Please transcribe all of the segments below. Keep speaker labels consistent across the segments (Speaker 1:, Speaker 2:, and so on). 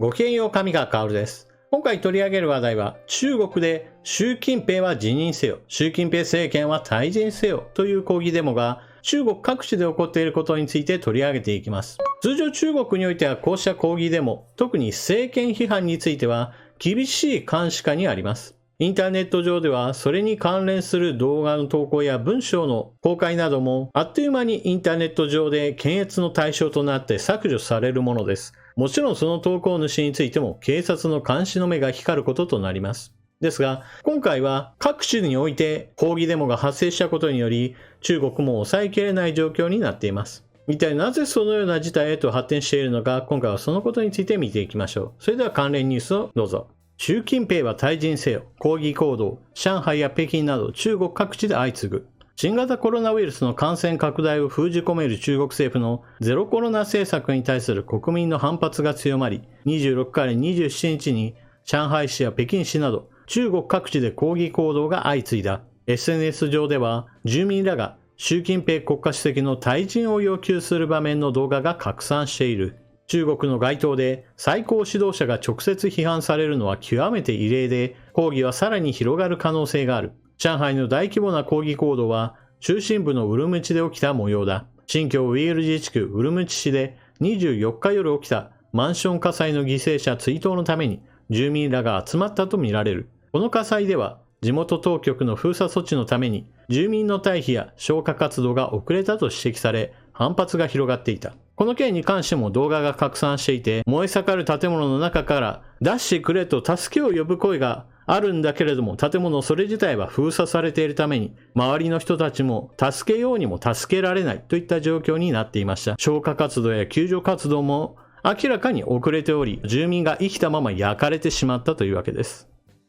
Speaker 1: ごきげんよう、上川薫です。今回取り上げる話題は、中国で習近平は辞任せよ、習近平政権は退陣せよという抗議デモが中国各地で起こっていることについて取り上げていきます。通常中国においてはこうした抗議デモ、特に政権批判については厳しい監視下にあります。インターネット上ではそれに関連する動画の投稿や文章の公開などもあっという間にインターネット上で検閲の対象となって削除されるものです。もちろんその投稿主についても警察の監視の目が光ることとなります。ですが、今回は各地において抗議デモが発生したことにより中国も抑えきれない状況になっています。一体なぜそのような事態へと発展しているのか、今回はそのことについて見ていきましょう。それでは関連ニュースをどうぞ。習近平は退陣せよ。抗議行動、上海や北京など中国各地で相次ぐ。新型コロナウイルスの感染拡大を封じ込める中国政府のゼロコロナ政策に対する国民の反発が強まり、26から27日に上海市や北京市など中国各地で抗議行動が相次いだ。SNS 上では住民らが習近平国家主席の退陣を要求する場面の動画が拡散している。中国の街頭で最高指導者が直接批判されるのは極めて異例で、抗議はさらに広がる可能性がある。上海の大規模な抗議行動は中心部のウルムチで起きた模様だ。新疆ウイグル自治区ウルムチ市で24日夜起きたマンション火災の犠牲者追悼のために住民らが集まったとみられる。この火災では地元当局の封鎖措置のために住民の退避や消火活動が遅れたと指摘され、反発が広がっていた。この件に関しても動画が拡散していて、燃え盛る建物の中から出してくれと助けを呼ぶ声があるんだけれども、建物それ自体は封鎖されているために周りの人たちも助けようにも助けられないといった状況になっていました。消火活動や救助活動も明らかに遅れており、住民が生きたまま焼かれてしまったというわけです。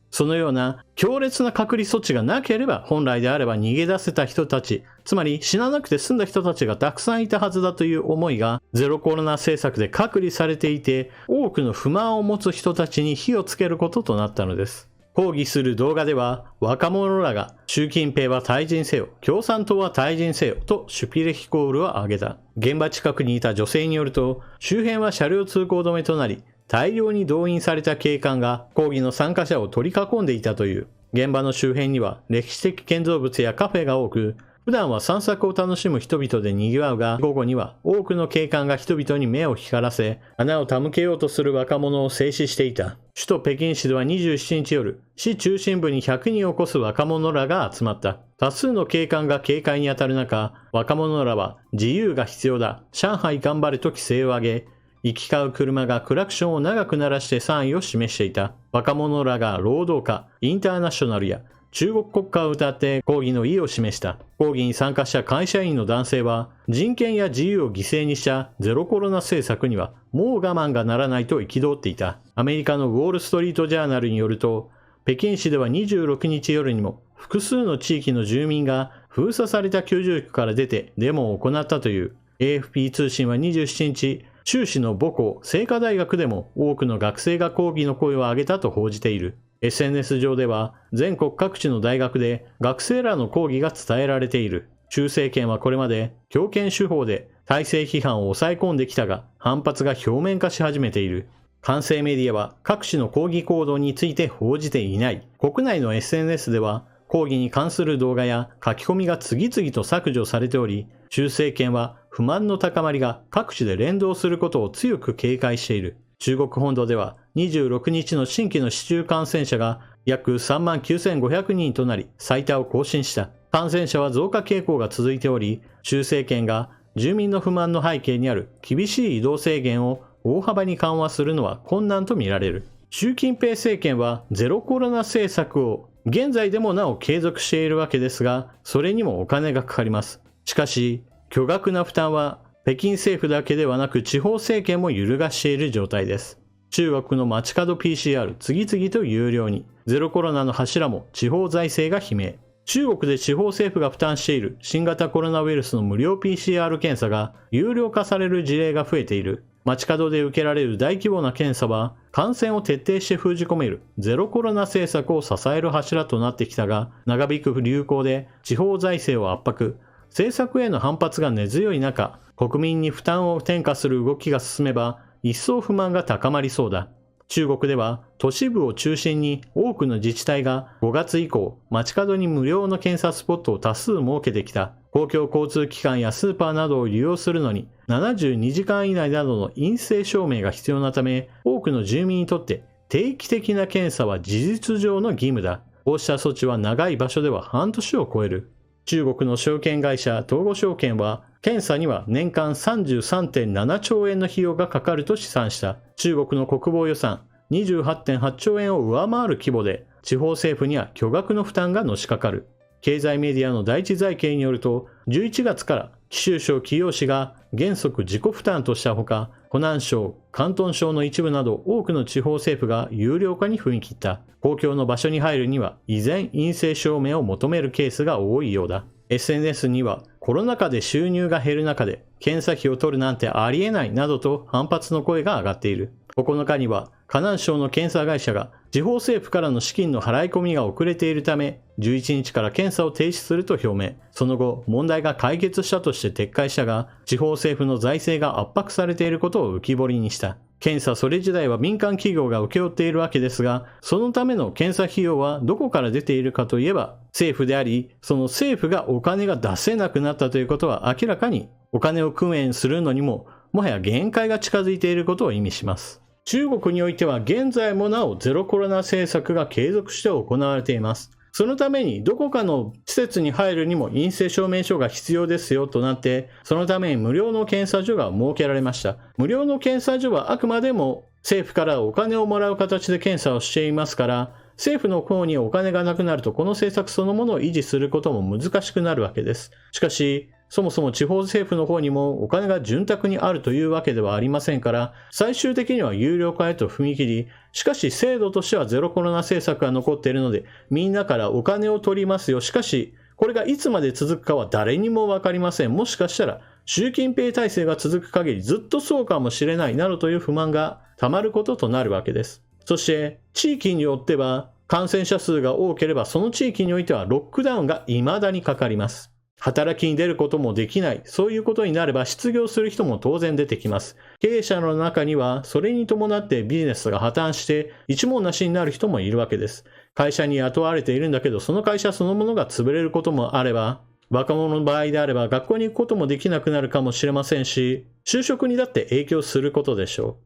Speaker 1: そのような強烈な隔離措置がなければ、本来であれば逃げ出せた人たち、つまり死ななくて済んだ人たちがたくさんいたはずだという思いがゼロコロナ政策で隔離されていて、多くの不満を持つ人たちに火をつけることとなったのです。抗議する動画では若者らが習近平は退陣せよ、共産党は退陣せよとシュピレヒコールを上げた。現場近くにいた女性によると、周辺は車両通行止めとなり、大量に動員された警官が抗議の参加者を取り囲んでいたという。現場の周辺には歴史的建造物やカフェが多く、普段は散策を楽しむ人々で賑わうが、午後には多くの警官が人々に目を光らせ、花を手向けようとする若者を制止していた。首都北京市では27日夜、市中心部に100人を超す若者らが集まった。多数の警官が警戒に当たる中、若者らは自由が必要だ、上海頑張れと規制を上げ、行き交う車がクラクションを長く鳴らして賛意を示していた。若者らが労働家、インターナショナルや中国国歌を歌って抗議の意を示した。抗議に参加した会社員の男性は、人権や自由を犠牲にしたゼロコロナ政策にはもう我慢がならないと憤っていた。アメリカのウォールストリートジャーナルによると、北京市では26日夜にも複数の地域の住民が封鎖された居住区から出てデモを行ったという。AFP 通信は27日、州市の母校、清華大学でも多くの学生が抗議の声を上げたと報じている。SNS 上では全国各地の大学で学生らの抗議が伝えられている。習政権はこれまで強権手法で体制批判を抑え込んできたが、反発が表面化し始めている。官製メディアは各種の抗議行動について報じていない。国内の SNS では抗議に関する動画や書き込みが次々と削除されており、習政権は不満の高まりが各地で連動することを強く警戒している。中国本土では26日の新規の市中感染者が約39,500人となり最多を更新した。感染者は増加傾向が続いており、習政権が住民の不満の背景にある厳しい移動制限を大幅に緩和するのは困難とみられる。習近平政権はゼロコロナ政策を現在でもなお継続しているわけですが、それにもお金がかかります。しかし、巨額な負担は北京政府だけではなく地方政権も揺るがしている状態です。中国の街角 PCR 次々と有料に、ゼロコロナの柱も地方財政が悲鳴。中国で地方政府が負担している新型コロナウイルスの無料 PCR 検査が有料化される事例が増えている。街角で受けられる大規模な検査は感染を徹底して封じ込めるゼロコロナ政策を支える柱となってきたが、長引く流行で地方財政を圧迫、政策への反発が根強い中、国民に負担を転嫁する動きが進めば一層不満が高まりそうだ。中国では都市部を中心に多くの自治体が5月以降、街角に無料の検査スポットを多数設けてきた。公共交通機関やスーパーなどを利用するのに72時間以内などの陰性証明が必要なため、多くの住民にとって定期的な検査は事実上の義務だ。こうした措置は長い場所では半年を超える。中国の証券会社東郷証券は、検査には年間 33.7 兆円の費用がかかると試算した。中国の国防予算 28.8 兆円を上回る規模で、地方政府には巨額の負担がのしかかる。経済メディアの第一財経によると、11月から貴州省貴陽市が原則自己負担としたほか、湖南省、広東省の一部など多くの地方政府が有料化に踏み切った。公共の場所に入るには依然陰性証明を求めるケースが多いようだ。SNS にはコロナ禍で収入が減る中で検査費を取るなんてありえないなどと反発の声が上がっている。9日には河南省の検査会社が地方政府からの資金の払い込みが遅れているため11日から検査を停止すると表明。その後問題が解決したとして撤回したが、地方政府の財政が圧迫されていることを浮き彫りにした。検査それ自体は民間企業が請け負っているわけですが、そのための検査費用はどこから出ているかといえば政府であり、その政府がお金が出せなくなったということは明らかにお金を工面するのにももはや限界が近づいていることを意味します。中国においては現在もなおゼロコロナ政策が継続して行われています。そのためにどこかの施設に入るにも陰性証明書が必要ですよとなって、そのために無料の検査所が設けられました。無料の検査所はあくまでも政府からお金をもらう形で検査をしていますから、政府の方にお金がなくなるとこの政策そのものを維持することも難しくなるわけです。しかし、そもそも地方政府の方にもお金が潤沢にあるというわけではありませんから、最終的には有料化へと踏み切り、しかし制度としてはゼロコロナ政策が残っているので、みんなからお金を取りますよ。しかし、これがいつまで続くかは誰にもわかりません。もしかしたら、習近平体制が続く限りずっとそうかもしれないなどという不満がたまることとなるわけです。そして、地域によっては、感染者数が多ければその地域においてはロックダウンが未だにかかります。働きに出ることもできない。そういうことになれば失業する人も当然出てきます。経営者の中にはそれに伴ってビジネスが破綻して一文なしになる人もいるわけです。会社に雇われているんだけどその会社そのものが潰れることもあれば、若者の場合であれば学校に行くこともできなくなるかもしれませんし、就職にだって影響することでしょう。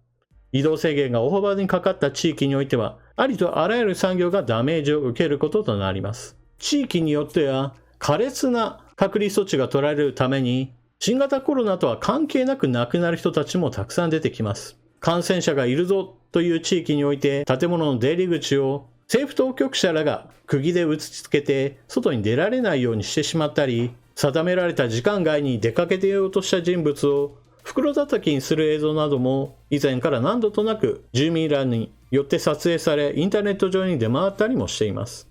Speaker 1: 移動制限が大幅にかかった地域においては、ありとあらゆる産業がダメージを受けることとなります。地域によっては苛烈な隔離措置が取られるために、新型コロナとは関係なく亡くなる人たちもたくさん出てきます。感染者がいるぞという地域において、建物の出入り口を政府当局者らが釘で打ち付けて外に出られないようにしてしまったり、定められた時間外に出かけていようとした人物を袋叩きにする映像なども以前から何度となく住民らによって撮影され、インターネット上に出回ったりもしています。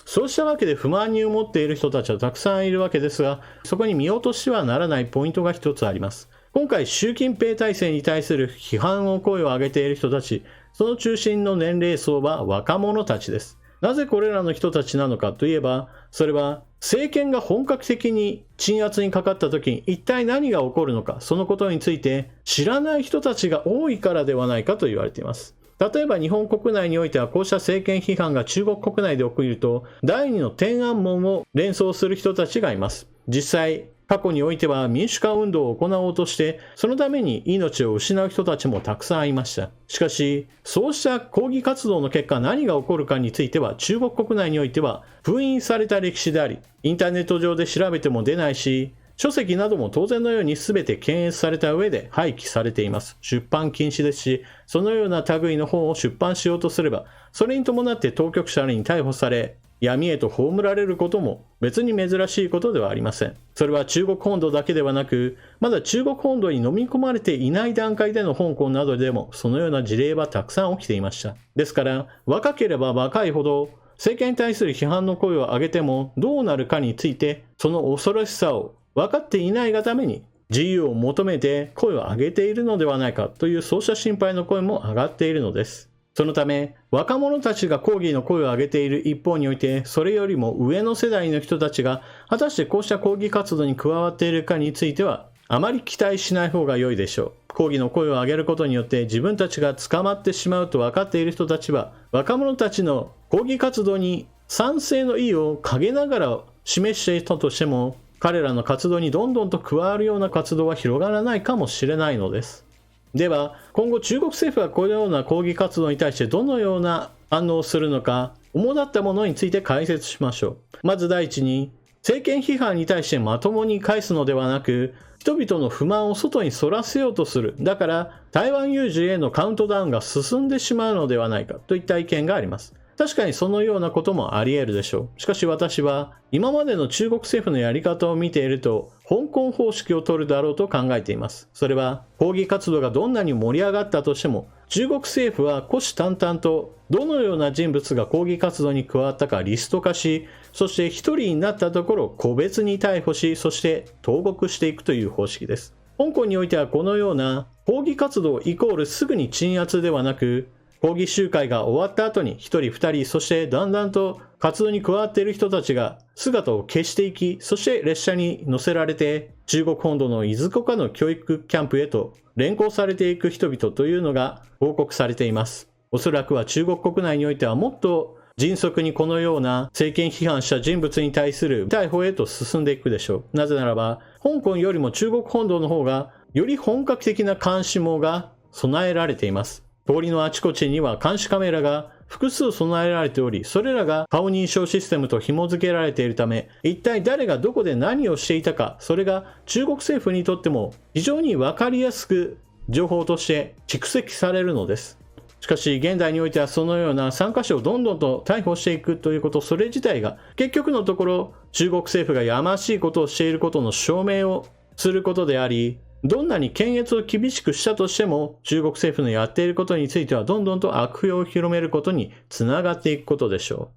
Speaker 1: そうしたわけで不満に思っている人たちはたくさんいるわけですが、そこに見落としてはならないポイントが一つあります。今回習近平体制に対する批判を声を上げている人たち、その中心の年齢層は若者たちです。なぜこれらの人たちなのかといえば、それは政権が本格的に鎮圧にかかった時に一体何が起こるのか、そのことについて知らない人たちが多いからではないかと言われています。例えば日本国内においてはこうした政権批判が中国国内で起きると第二の天安門を連想する人たちがいます。実際過去においては民主化運動を行おうとしてそのために命を失う人たちもたくさんいました。しかしそうした抗議活動の結果何が起こるかについては中国国内においては封印された歴史であり、インターネット上で調べても出ないし、書籍なども当然のように全て検閲された上で廃棄されています。出版禁止ですし、そのような類の本を出版しようとすれば、それに伴って当局者に逮捕され、闇へと葬られることも別に珍しいことではありません。それは中国本土だけではなく、まだ中国本土に飲み込まれていない段階での香港などでもそのような事例はたくさん起きていました。ですから、若ければ若いほど、政権に対する批判の声を上げてもどうなるかについて、その恐ろしさを分かっていないがために自由を求めて声を上げているのではないかというそうした心配の声も上がっているのです。そのため若者たちが抗議の声を上げている一方において、それよりも上の世代の人たちが果たしてこうした抗議活動に加わっているかについてはあまり期待しない方が良いでしょう。抗議の声を上げることによって自分たちが捕まってしまうと分かっている人たちは、若者たちの抗議活動に賛成の意を陰ながら示していたとしても、彼らの活動にどんどんと加わるような活動は広がらないかもしれないのです。では、今後中国政府はこのような抗議活動に対してどのような反応をするのか、主だったものについて解説しましょう。まず第一に、政権批判に対してまともに返すのではなく、人々の不満を外にそらせようとする。だから、台湾有事へのカウントダウンが進んでしまうのではないかといった意見があります。確かにそのようなこともあり得るでしょう。しかし私は、今までの中国政府のやり方を見ていると、香港方式を取るだろうと考えています。それは、抗議活動がどんなに盛り上がったとしても、中国政府は虎視眈々とどのような人物が抗議活動に加わったかリスト化し、そして一人になったところ個別に逮捕し、そして投獄していくという方式です。香港においてはこのような抗議活動イコールすぐに鎮圧ではなく、抗議集会が終わった後に1人2人、そしてだんだんと活動に加わっている人たちが姿を消していき、そして列車に乗せられて中国本土のいずこかの教育キャンプへと連行されていく人々というのが報告されています。おそらくは中国国内においてはもっと迅速にこのような政権批判した人物に対する逮捕へと進んでいくでしょう。なぜならば、香港よりも中国本土の方がより本格的な監視網が備えられています。通りのあちこちには監視カメラが複数備えられており、それらが顔認証システムと紐付けられているため、一体誰がどこで何をしていたか、それが中国政府にとっても非常に分かりやすく情報として蓄積されるのです。しかし現代においてはそのような参加者をどんどんと逮捕していくということ、それ自体が結局のところ中国政府がやましいことをしていることの証明をすることであり、どんなに検閲を厳しくしたとしても中国政府のやっていることについてはどんどんと悪用を広めることにつながっていくことでしょう。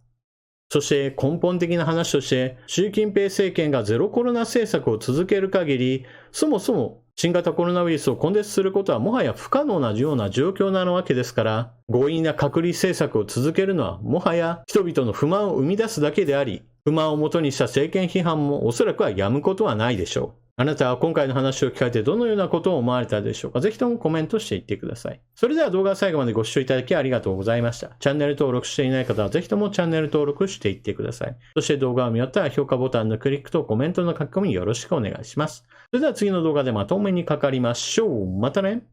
Speaker 1: そして根本的な話として、習近平政権がゼロコロナ政策を続ける限り、そもそも新型コロナウイルスを根絶することはもはや不可能なような状況なわけですから、強引な隔離政策を続けるのはもはや人々の不満を生み出すだけであり、不満をもとにした政権批判もおそらくはやむことはないでしょう。あなたは今回の話を聞かれてどのようなことを思われたでしょうか。ぜひともコメントしていってください。それでは動画を最後までご視聴いただきありがとうございました。チャンネル登録していない方はぜひともチャンネル登録していってください。そして動画を見終わったら評価ボタンのクリックとコメントの書き込みよろしくお願いします。それでは次の動画でまたお目にかかりましょう。またね。